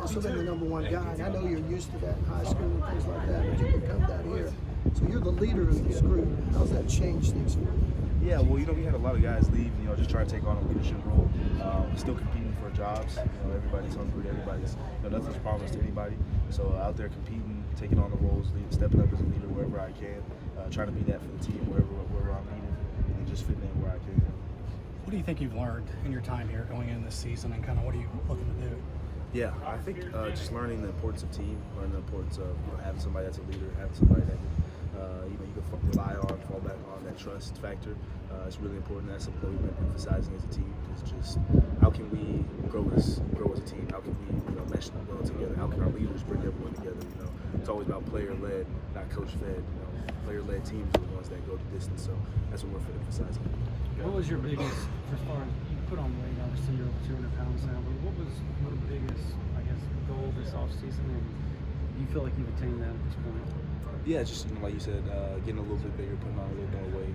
also been the number one guy, and I know you're used to that in high school and things like that, but you become that here. So you're the leader of this group. How's that changed things for you? Yeah, well, we had a lot of guys leave, just trying to take on a leadership role. Still competing for jobs. Everybody's hungry. Everybody's, nothing's promised to anybody. So out there competing, taking on the roles, stepping up as a leader wherever I can, trying to be that for the team wherever I'm needed, and just fitting in where I can. What do you think you've learned in your time here going in this season, and kind of what are you looking to do? Yeah, I think just learning the importance of team, learning the importance of having somebody that's a leader, having somebody that you can rely on, fall back on, that trust factor. It's really important. That's something that we've been emphasizing as a team. It's just how can we grow as a team? How can we mesh well together? How can our leaders bring everyone together? It's always about player-led, not coach-fed. Player-led teams are the ones that go the distance. So that's what we're emphasizing. What was your biggest, as far as you put on weight, obviously you're over 200 pounds now, but what was your biggest, goal this offseason, and do you feel like you've attained that at this point? Yeah, just like you said, getting a little bit bigger, putting on a little more weight,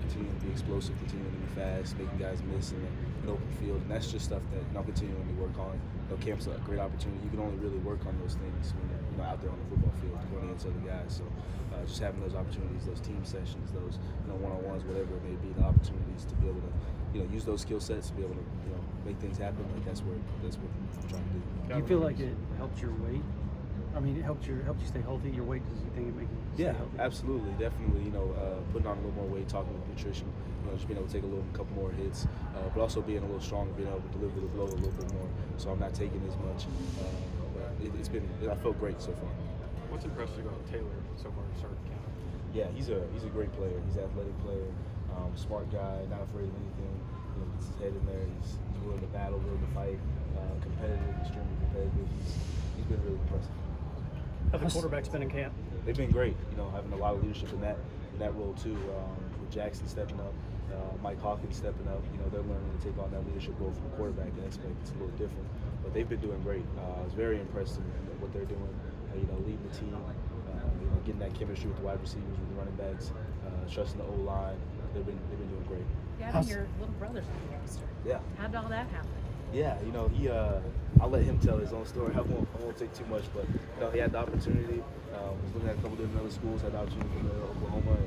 continuing to be explosive, continuing to be fast, making guys miss in the open field, and that's just stuff that I'll continuing to work on. Camp's a great opportunity. You can only really work on those things when you're out there on the football field, going against other guys. So just having those opportunities, those team sessions, those one-on-ones, whatever it may be, the opportunities to be able to use those skill sets to be able to make things happen. That's what I'm trying to do. Do you feel like it helped your weight? I mean, it helped you stay healthy. Your weight, does you think it make you stay healthy? Absolutely, definitely. Putting on a little more weight, talking with nutrition, just being able to take a couple more hits, but also being a little stronger, being able to deliver the blow a little bit more. So I'm not taking as much. I felt great so far. What's impressed you about Taylor so far to start the camp? Yeah, he's a great player. He's an athletic player, smart guy, not afraid of anything. Gets his head in there. He's willing to battle, willing to fight, competitive, extremely competitive. He's been really impressive. How have the quarterbacks been in camp? They've been great. Having a lot of leadership in that role too. With Jackson stepping up, Mike Hawkins stepping up. They're learning to take on that leadership role from a quarterback aspect. It's a little different, but they've been doing great. I was very impressed in what they're doing. Leading the team, getting that chemistry with the wide receivers, with the running backs, trusting the O-line. They've been doing great. Gavin, your little brother's on the roster. Yeah. How did all that happen? Yeah, I'll let him tell his own story. I won't take too much, but he had the opportunity. Was looking at a couple different other schools, had the opportunity to come to Oklahoma,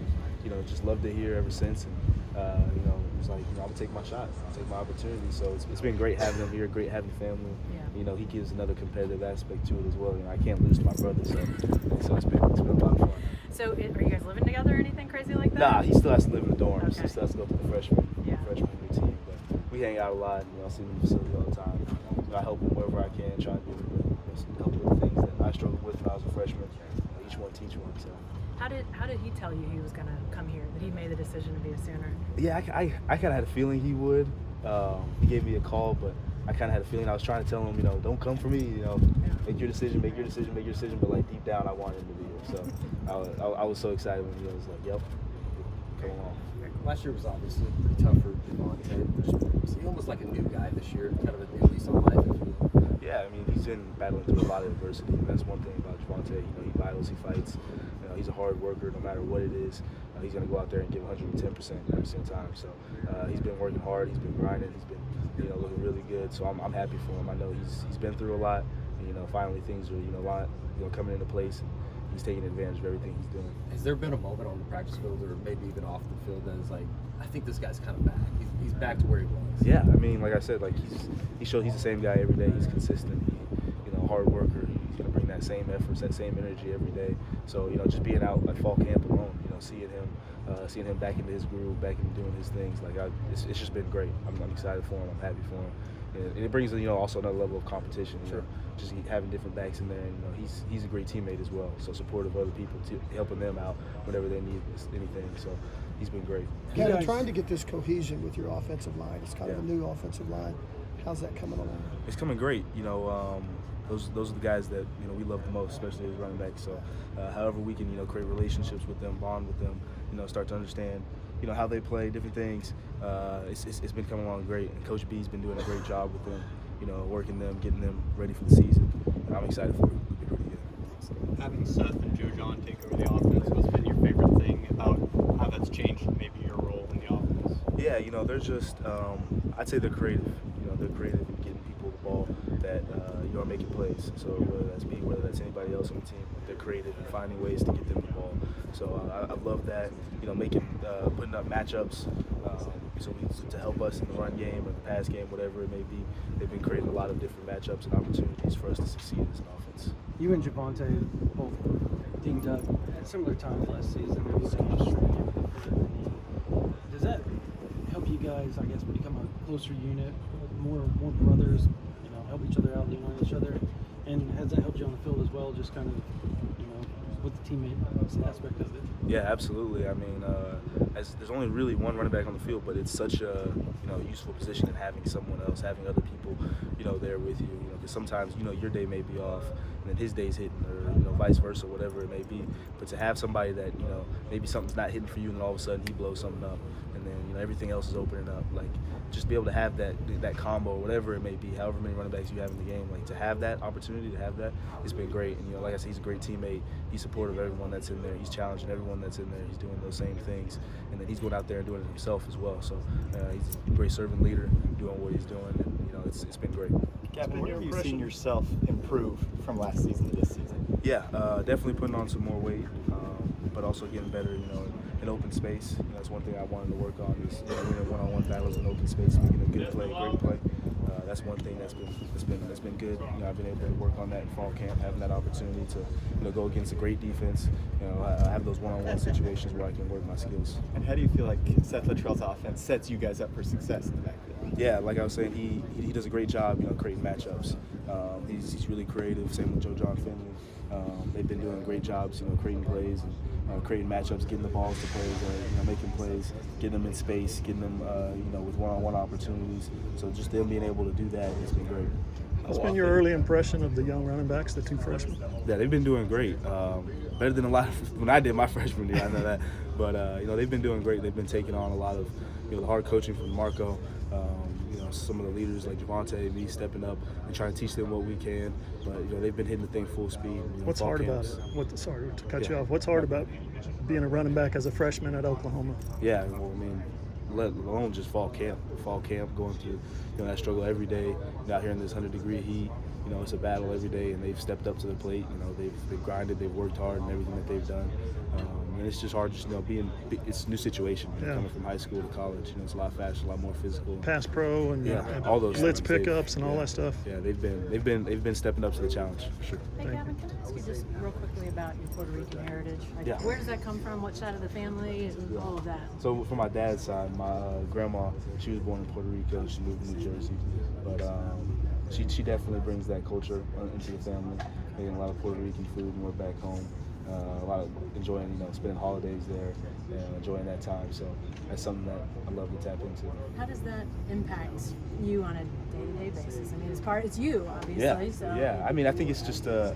and just loved it here ever since. And it was like, I'm gonna take my shot, take my opportunity. So it's been great having him here, great having family. Yeah. He gives another competitive aspect to it as well. I can't lose to my brother, so it's been a lot of fun. So are you guys living together or anything crazy like that? Nah, he still has to live in the dorms. Okay. He still has to go through the freshman routine. But we hang out a lot. I see him in the facility all the time. I help him wherever I can, try to help with the things that I struggled with when I was a freshman. Each one teach one. So. How did he tell you he was going to come here, that he made the decision to be a Sooner? Yeah, I kind of had a feeling he would. He gave me a call, but I kind of had a feeling. I was trying to tell him, don't come for me. Make your decision, make your decision, make your decision. But deep down, I wanted him to be here. So I was so excited when he was like, "Yep, come along." Last year was obviously pretty tough for Devonte. Was he almost like a new guy this year, kind of a new lease on life? Yeah, he's been battling through a lot of adversity. That's one thing about Devonte. He battles, he fights. He's a hard worker, no matter what it is. He's going to go out there and give 110% every single time. So he's been working hard. He's been grinding. He's been looking really good. So I'm happy for him. I know he's been through a lot. Finally things are coming into place. And he's taking advantage of everything he's doing. Has there been a moment on the practice field or maybe even off the field that is like, I think this guy's kind of back. He's back to where he was. Yeah, like I said, he shows he's the same guy every day. He's consistent. Hard worker. He's going to bring that same effort, that same energy every day. So just being out at fall camp alone, seeing him back into his groove, back into doing his things, it's just been great. I'm excited for him. I'm happy for him. And it brings also another level of competition. Just having different backs in there. And, he's a great teammate as well. So supportive of other people, helping them out whenever they need anything. So he's been great. Gavin, trying to get this cohesion with your offensive line. It's kind of a new offensive line. How's that coming along? It's coming great. Those are the guys that we love the most, especially as running backs. So, however we can create relationships with them, bond with them, start to understand how they play, different things. It's been coming along great, and Coach B's been doing a great job with them, working them, getting them ready for the season. And I'm excited for it. It'll be pretty good. Having Seth and Joe John take over the offense, what's been your favorite thing about how that's changed maybe your role in the offense? Yeah, they're just I'd say they're creative. They're creative in getting people the ball, that you are making plays. So whether that's me, whether that's anybody else on the team, they're creative and finding ways to get them the ball. So I love that, putting up matchups to help us in the run game or the pass game, whatever it may be. They've been creating a lot of different matchups and opportunities for us to succeed as an offense. You and Devonte both teamed up at similar times last season. It was chemistry. Does that help you guys, I guess, become a closer unit, more brothers, help each other out, lean on each other? And has that helped you on the field as well, just kind of, with the teammate aspect of it? Yeah, absolutely. I mean, there's only really one running back on the field, but it's such a useful position in having someone else, having other people, there with you. Because sometimes your day may be off, and then his day's hitting, or vice versa, whatever it may be. But to have somebody that maybe something's not hitting for you, and all of a sudden he blows something up, and then everything else is opening up. Like, just be able to have that combo, whatever it may be, however many running backs you have in the game, like to have that opportunity, to have that, it's been great. And like I said, he's a great teammate. He's supportive of everyone that's in there. He's challenging everyone that's in there. He's doing those same things, and then he's going out there and doing it himself as well. So he's a great servant leader, doing what he's doing, and it's been great. Gavin, where have you seen yourself improve from last season to this season? Yeah, definitely putting on some more weight, but also getting better, in open space. That's one thing I wanted to work on is winning one-on-one battles in open space, making a good play, great play. That's one thing that's been good. I've been able to work on that in fall camp, having that opportunity to go against a great defense. I have those one-on-one situations where I can work my skills. And how do you feel like Seth Luttrell's offense sets you guys up for success in the backfield? Yeah, like I was saying, he does a great job, creating matchups. He's really creative. Same with Joe John Finley. They've been doing great jobs, creating plays and creating matchups, getting the balls to plays, making plays, getting them in space, getting them, with one-on-one opportunities. So just them being able to do that has been great. What's been your early impression of the young running backs, the two freshmen? Yeah, they've been doing great. Better than a lot of when I did my freshman year, I know that. But they've been doing great. They've been taking on a lot of the hard coaching from Marco. Some of the leaders like Devonte and me stepping up and trying to teach them what we can. But they've been hitting the thing full speed. What's hard about it? Sorry to cut you off. What's hard about being a running back as a freshman at Oklahoma? Yeah, well, I mean, let alone just fall camp, going through that struggle every day. Out here in this 100-degree heat, it's a battle every day, and they've stepped up to the plate. They've grinded, they've worked hard in everything that they've done. And it's just hard, it's a new situation coming from high school to college. It's a lot faster, a lot more physical. Pass pro and all those blitz things. pickups and all that stuff. Yeah, they've been stepping up to the challenge for sure. Hey, Gavin, can I ask you just real quickly about your Puerto Rican heritage? Yeah. Where does that come from? What side of the family and all of that? So from my dad's side, my grandma, she was born in Puerto Rico. She moved to New Jersey, but she definitely brings that culture into the family. Making a lot of Puerto Rican food when we're back home. A lot of enjoying, spending holidays there and enjoying that time. So that's something that I love to tap into. How does that impact you on a day-to-day basis? I mean, it's you, obviously. Yeah, so. yeah. I mean, I think it's just I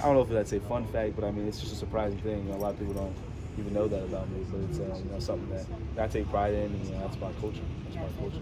don't know if that's a fun fact, but I mean, it's just a surprising thing. A lot of people don't even know that about me, but it's something that I take pride in, and that's my culture. That's my culture.